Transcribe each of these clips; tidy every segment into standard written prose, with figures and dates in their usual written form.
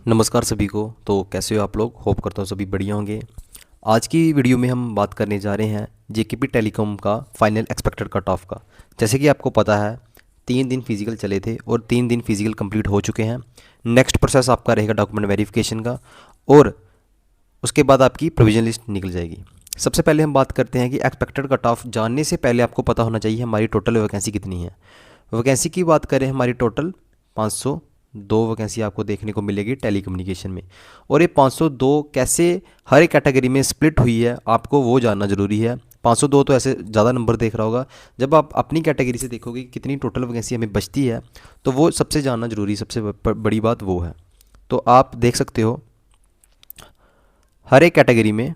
नमस्कार सभी को। तो कैसे हो आप लोग? होप करता हूँ सभी बढ़िया होंगे। आज की वीडियो में हम बात करने जा रहे हैं जेकेपी टेलीकॉम का फाइनल एक्सपेक्टेड कट ऑफ का। जैसे कि आपको पता है 3 दिन फिजिकल चले थे और 3 दिन फिजिकल कंप्लीट हो चुके हैं। नेक्स्ट प्रोसेस आपका रहेगा डॉक्यूमेंट वेरिफिकेशन का और उसके बाद आपकी प्रोविजन लिस्ट निकल जाएगी। सबसे पहले हम बात करते हैं कि एक्सपेक्टेड कट ऑफ जानने से पहले आपको पता होना चाहिए हमारी टोटल वैकेंसी कितनी है। वैकेंसी की बात करें हमारी टोटल 502 वैकेंसी आपको देखने को मिलेगी टेलीकम्युनिकेशन में। और ये 502 कैसे हर एक कैटेगरी में स्प्लिट हुई है आपको वो जानना ज़रूरी है। 502 तो ऐसे ज़्यादा नंबर देख रहा होगा, जब आप अपनी कैटेगरी से देखोगे कि कितनी टोटल वैकेंसी हमें बचती है तो वो सबसे जानना ज़रूरी, सबसे बड़ी बात वो है। तो आप देख सकते हो हर एक कैटेगरी में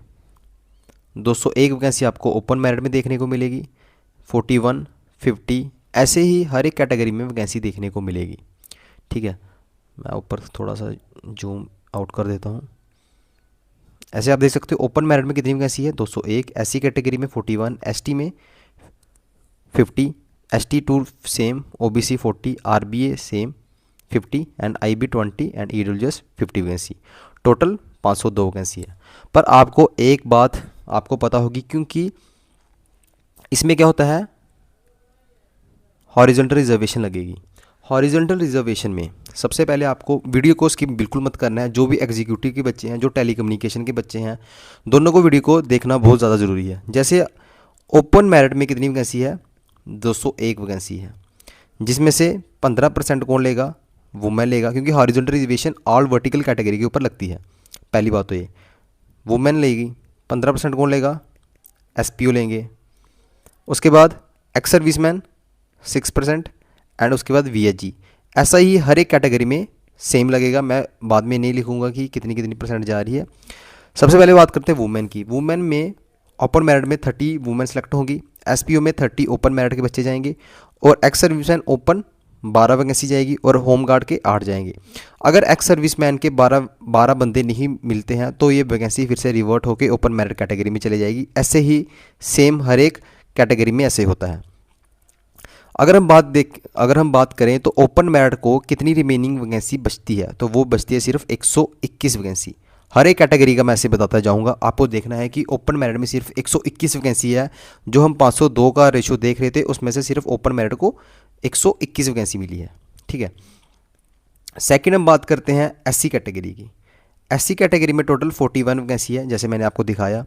201 वैकेंसी आपको ओपन मेरिट में देखने को मिलेगी, 41, 50 ऐसे ही हर एक कैटेगरी में वैकेंसी देखने को मिलेगी। ठीक है, मैं ऊपर थोड़ा सा जूम आउट कर देता हूँ। ऐसे आप देख सकते हो ओपन मेरिट में कितनी वैकेंसी है 201, एससी कैटेगरी में 41, एसटी में 50, ST to same, OBC 40, RBA same 50 and IB 20 and EWS 50 vacancy. Total 502 vacancy है। पर आपको एक बात आपको पता होगी, क्योंकि इसमें क्या होता है हॉरिजॉन्टल रिजर्वेशन लगेगी। हॉरिजॉन्टल रिजर्वेशन में सबसे पहले आपको वीडियो को स्किप बिल्कुल मत करना है। जो भी एग्जीक्यूटिव के बच्चे हैं, जो टेलीकम्युनिकेशन के बच्चे हैं, दोनों को वीडियो को देखना बहुत ज़्यादा ज़रूरी है। जैसे ओपन मेरिट में कितनी वैकेंसी है 201 वैकेंसी है, जिसमें से 15% कौन लेगा? वुमेन लेगा, क्योंकि horizontal reservation all vertical category के ऊपर लगती है। पहली बात तो ये वुमेन लेगी। 15% कौन लेगा? एसपीओ लेंगे। उसके बाद एक्स सर्विसमैन 6% एंड उसके बाद वीएचजी। ऐसा ही हर एक कैटेगरी में सेम लगेगा। मैं बाद में नहीं लिखूंगा कि कितनी कितनी परसेंट जा रही है। सबसे पहले बात करते हैं वुमेन की। वुमेन में ओपन मेरिट में 30 वुमेन सेलेक्ट होंगी, एसपीओ में 30 ओपन मेरिट के बच्चे जाएंगे और एक्स सर्विसमैन ओपन 12 वैकेंसी जाएगी और होम गार्ड के 8 जाएंगे। अगर एक्स सर्विसमैन के 12 बंदे नहीं मिलते हैं तो ये वैकेंसी फिर से रिवर्ट होकर ओपन मेरिट कैटेगरी में चले जाएगी। ऐसे ही सेम हर एक कैटेगरी में ऐसे होता है। अगर हम बात करें तो ओपन मेरिट को कितनी रिमेनिंग वैकेंसी बचती है, तो वो बचती है सिर्फ 121 वैकेंसी। हर एक कैटेगरी का मैं ऐसे बताता जाऊंगा। आपको देखना है कि ओपन मेरिट में सिर्फ 121 वैकेंसी है। जो हम 502 का रेशो देख रहे थे उसमें से सिर्फ ओपन मेरिट को 121 वैकेंसी मिली है। ठीक है, सेकेंड हम बात करते हैं एससी कैटेगरी की। एससी कैटेगरी में टोटल 41 वैकेंसी है, जैसे मैंने आपको दिखाया,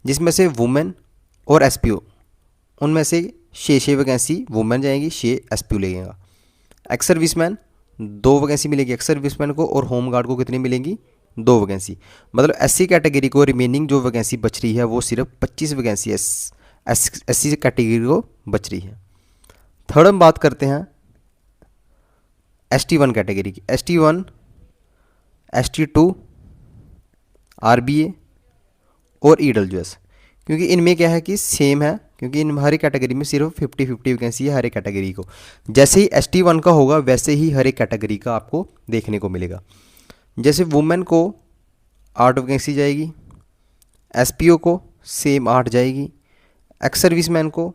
जिसमें से वुमेन और एसपीओ उनमें से 6 वैकेंसी वुमेन जाएंगी, 6 एसपीओ लगेगा। एक्स सर्विसमैन 2 वैकेंसी मिलेगी एक्स सर्विसमैन को, और होम गार्ड को कितनी मिलेंगी? 2 वैकेंसी। मतलब एससी कैटेगरी को रिमेनिंग जो वैकेंसी बच रही है वो सिर्फ 25 वैकेंसी एससी कैटेगरी को बच रही है। थर्ड हम बात करते हैं ST1 कैटेगरी की। ST1, ST2, आरबीए और ईडब्ल्यूएस, क्योंकि इनमें क्या है कि सेम है, क्योंकि इन हर एक कैटेगरी में सिर्फ 50-50 वैकेंसी है हर एक कैटेगरी को। जैसे ही ST1 का होगा वैसे ही हर एक कैटेगरी का आपको देखने को मिलेगा। जैसे वुमेन को 8 वैकेंसी जाएगी, एसपीओ को सेम 8 जाएगी, एक्स सर्विसमैन को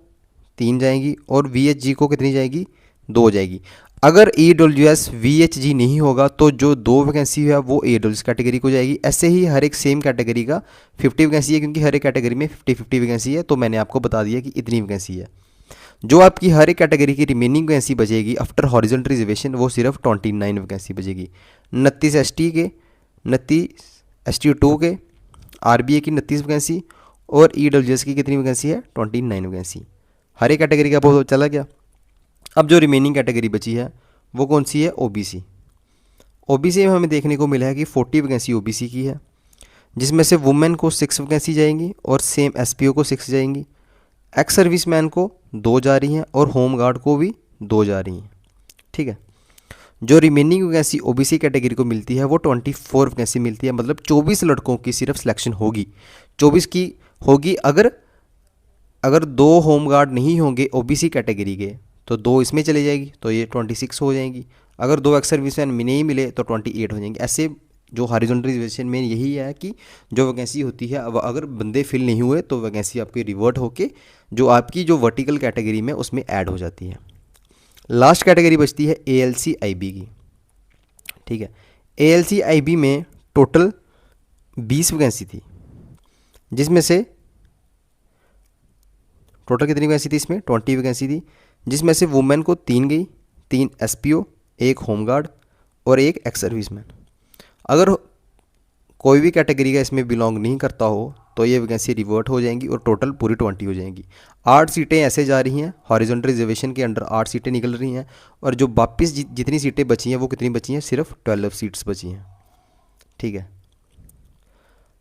3 जाएगी और वीएचजी को कितनी जाएगी? 2 जाएगी। अगर ईडब्ल्यूएस वीएचजी नहीं होगा तो जो 2 वैकेंसी है वो ईडब्ल्यूएस कैटेगरी को जाएगी। ऐसे ही हर एक सेम कैटेगरी का 50 वैकेंसी है, क्योंकि हर एक कैटेगरी में 50-50 वैकेंसी है। तो मैंने आपको बता दिया कि इतनी वैकेंसी है। जो आपकी हर एक कैटेगरी की रिमेनिंग वैकेंसी बचेगी आफ्टर हॉरिजॉन्टल रिजर्वेशन वो सिर्फ 29 वैकेंसी बचेगी। 29 एसटी के, 29 ST2 के, आरबीए की 29 वैकेंसी और ईडब्ल्यूएस की कितनी वैकेंसी है? 29 वैकेंसी। हर एक कैटेगरी का बहुत चला गया। अब जो रिमेनिंग कैटेगरी बची है वो कौन सी है? ओबीसी। ओबीसी में हमें देखने को मिला है कि 40 वैकेंसी ओबीसी की है, जिसमें से वुमेन को 6 वैकेंसी जाएंगी और सेम एसपीओ को 6 जाएंगी, एक्स सर्विसमैन को 2 जा रही हैं और होम गार्ड को भी 2 जा रही हैं। ठीक है, जो रिमेनिंग वैकेंसी ओबीसी कैटेगरी को मिलती है वो 24 वैकेंसी मिलती है। मतलब 24 लड़कों की सिर्फ सिलेक्शन होगी, 24 की होगी। अगर अगर 2 होम गार्ड नहीं होंगे ओबीसी कैटेगरी के तो 2 इसमें चले जाएगी, तो ये 26 हो जाएंगी। अगर 2 एक्स सर्विसमैन में नहीं मिले तो 28 हो जाएंगे। ऐसे जो हॉरिजॉन्टल रिजर्वेशन में यही है कि जो वैकेंसी होती है अब अगर बंदे फिल नहीं हुए तो वैकेंसी आपकी रिवर्ट होके जो आपकी जो वर्टिकल कैटेगरी में उसमें ऐड हो जाती है। लास्ट कैटेगरी बचती है ALC IB की। ठीक है, ALC-IB में टोटल 20 वैकेंसी थी, जिसमें से टोटल कितनी वैकेंसी थी, इसमें 20 वैकेंसी थी, जिसमें से वुमेन को 3 गई, 3 SPO, 1 होमगार्ड और 1 एक्स सर्विसमैन। अगर कोई भी कैटेगरी का इसमें बिलोंग नहीं करता हो तो ये वैकेंसी रिवर्ट हो जाएंगी और टोटल पूरी 20 हो जाएंगी। 8 सीटें ऐसे जा रही हैं, हॉरिजॉन्टल रिजर्वेशन के अंडर 8 सीटें निकल रही हैं, और जो वापस जितनी सीटें बची हैं वो कितनी बची हैं, सिर्फ 12 सीट्स बची हैं। ठीक है,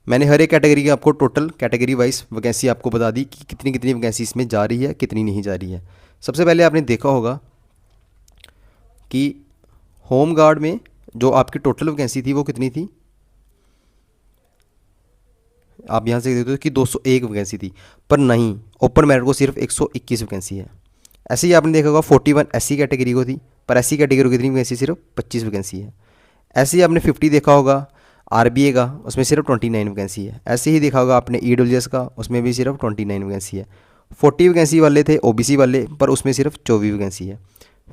मैंने हर एक कैटेगरी की आपको टोटल कैटेगरी वाइज वैकेंसी आपको बता दी कि कितनी कितनी वैकेंसी इसमें जा रही है, कितनी नहीं जा रही है। सबसे पहले आपने देखा होगा कि होम गार्ड में जो आपकी टोटल वैकेंसी थी वो कितनी थी, आप यहाँ से देखते हो कि 201 वैकेंसी थी, पर नहीं, ओपन मेरिट को सिर्फ 121 वैकेंसी है। ऐसे ही आपने देखा होगा 41 SC कैटेगरी को थी, पर SC कैटेगरी को कितनी वैकेंसी, सिर्फ 25 वैकेंसी है। ऐसे ही आपने 50 देखा होगा RBA का, उसमें सिर्फ 29 वैकेंसी है। ऐसे ही देखा होगा आपने EWS का, उसमें भी सिर्फ 29 वैकेंसी है। 40 वैकेंसी वाले थे OBC वाले, पर उसमें सिर्फ 24 वैकेंसी है।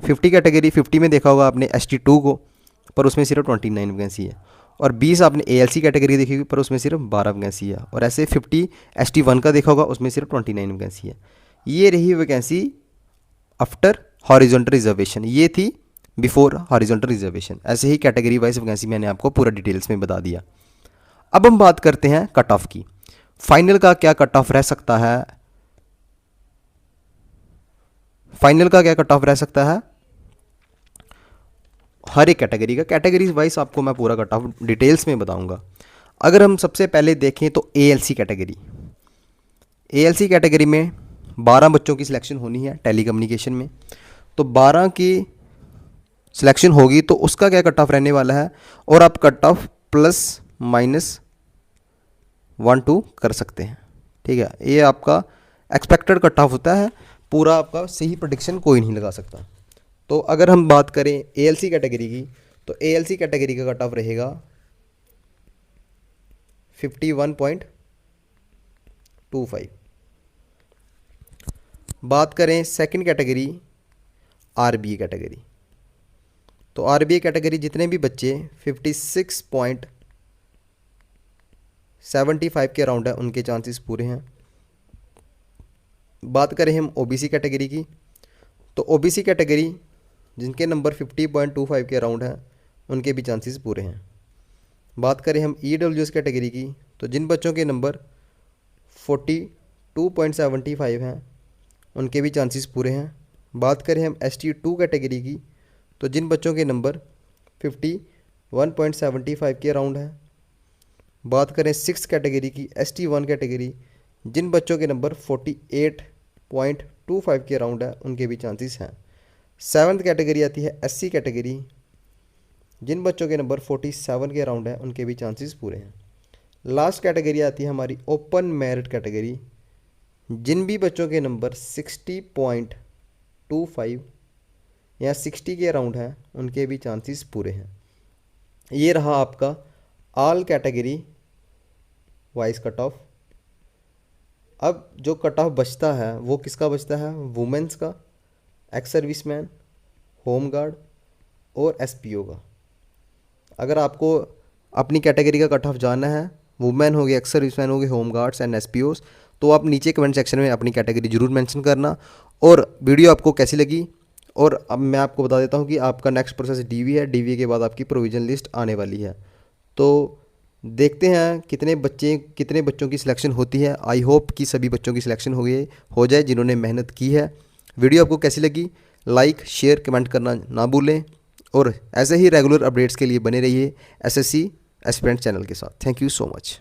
50 कैटेगरी 50 में देखा होगा आपने ST2 को, पर उसमें सिर्फ 29 वैकेंसी है। और 20 आपने ALC कैटेगरी देखी, पर उसमें सिर्फ 12 वैकेंसी है। और ऐसे 50 ST1 का देखा होगा, उसमें सिर्फ 29 वैकेंसी है। ये रही वैकेंसी आफ्टर हॉरिजॉन्टल रिजर्वेशन, ये थी बिफोर हॉरिजॉन्टल रिजर्वेशन। ऐसे ही कैटेगरी वाइज वैकेंसी मैंने आपको पूरा डिटेल्स में बता दिया। अब हम बात करते हैं कट ऑफ की। फाइनल का क्या कट ऑफ रह सकता है, फाइनल का क्या कट ऑफ रह सकता है हर एक कैटेगरी का। कैटेगरीज वाइज आपको मैं पूरा कट ऑफ डिटेल्स में बताऊंगा। अगर हम सबसे पहले देखें तो ALC कैटेगरी, ALC कैटेगरी में 12 बच्चों की सिलेक्शन होनी है टेली कम्युनिकेशन में। तो 12 की सिलेक्शन होगी तो उसका क्या कट ऑफ रहने वाला है, और आप कट ऑफ ±1-2 कर सकते हैं। ठीक है, ये आपका एक्सपेक्टेड कट ऑफ होता है, पूरा आपका सही प्रेडिक्शन कोई नहीं लगा सकता। तो अगर हम बात करें ALC कैटेगरी की, तो ALC कैटेगरी का कट ऑफ रहेगा 51.25। बात करें सेकंड कैटेगरी RBA कैटेगरी, तो RBA कैटेगरी जितने भी बच्चे 56.75 के अराउंड है, उनके चांसेस पूरे हैं। बात करें हम OBC कैटेगरी की, तो OBC कैटेगरी जिनके नंबर 50.25 के अराउंड हैं, उनके भी चांसेस पूरे हैं। बात करें हम EWS कैटेगरी की, तो जिन बच्चों के नंबर 42.75 हैं, उनके भी चांसेस पूरे हैं। बात करें हम ST2 कैटेगरी की, तो जिन बच्चों के नंबर 51.75 के अराउंड हैं। बात करें 6 कैटेगरी की ST1 कैटेगरी, जिन बच्चों के नंबर 48.25 के अराउंड है, उनके भी चांसेस हैं। 7th कैटेगरी आती है SC कैटेगरी, जिन बच्चों के नंबर 47 के अराउंड है, उनके भी चांसेस पूरे हैं। लास्ट कैटेगरी आती है हमारी ओपन मेरिट कैटेगरी, जिन भी बच्चों के नंबर 60.25 या 60 के अराउंड है, उनके भी चांसेस पूरे हैं। ये रहा आपका all category wise cut off. अब जो कट ऑफ बचता है वो किसका बचता है, वुमेंस का, एक्स सर्विसमैन, होम गार्ड और SPO का। अगर आपको अपनी कैटेगरी का कट ऑफ जानना है, वुमेन हो गए, एक्स सर्विसमैन हो गए, होम गार्ड्स एंड SPOs, तो आप नीचे कमेंट सेक्शन में अपनी कैटेगरी जरूर मेंशन करना। और वीडियो आपको कैसी लगी, और अब मैं आपको बता देता हूँ कि आपका नेक्स्ट प्रोसेस DV है, DV के बाद आपकी प्रोविजन लिस्ट आने वाली है। तो देखते हैं कितने बच्चों की सिलेक्शन होती है। आई होप कि सभी बच्चों की सिलेक्शन हो जाए जिन्होंने मेहनत की है। वीडियो आपको कैसी लगी, लाइक शेयर कमेंट करना ना भूलें, और ऐसे ही रेगुलर अपडेट्स के लिए बने रहिए SSC एस्पिरेंट चैनल के साथ। Thank you so much.